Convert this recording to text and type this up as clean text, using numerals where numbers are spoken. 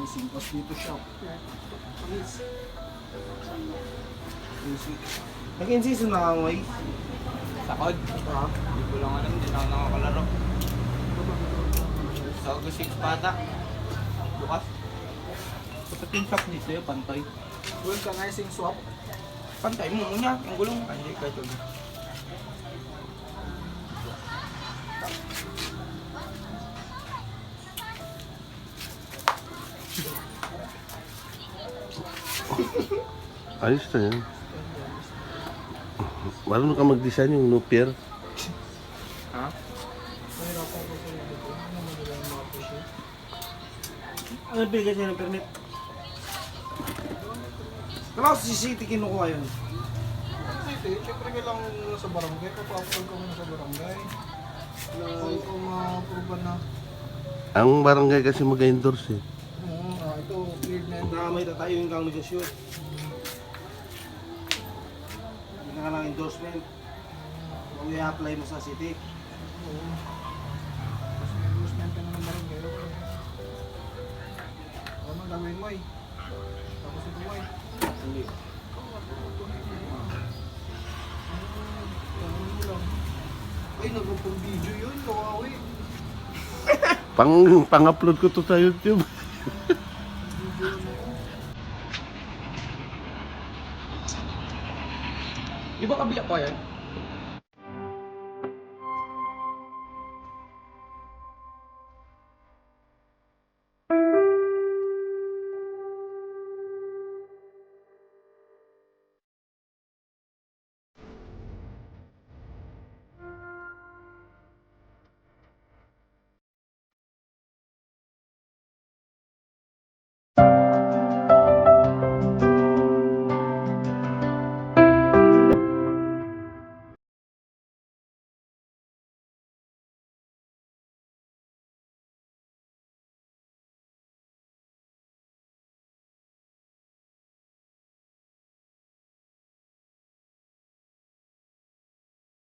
Missing cost dito shop. Please. Nag-insist na ako eh. Sakod? Hindi ko lang alam, hindi na ako nakakalaro. Sa August 6 pata. Bukas. Kapag yung shop nito yung pantay. Vulcanizing swap. Pantay mo muna, ang gulong. Hindi ka ito. Ayos na yan. Marunong ka mag-design yung no pair. Ha? Ano bigay niya ng permit? Kala ko si City kinukuha yun. City, syempre kailangan muna sa barangay. Papapag ka muna sa barangay. Kung ma-approve na. Ang barangay kasi mag-endorse eh. Ito, cleared na yun. Na may tatayuin kang negosyot. Hindi ka ng endorsement. Kung i-apply mo sa City. Oo. Tapos may endorsement ka na ng barangay. Okay. Ano gagawin mo eh? Tapos ito mo eh. Hindi. Ay, nagpapag-video yun. Kawawi. Pang-upload ko to sa YouTube. Di ba kabila pa yan?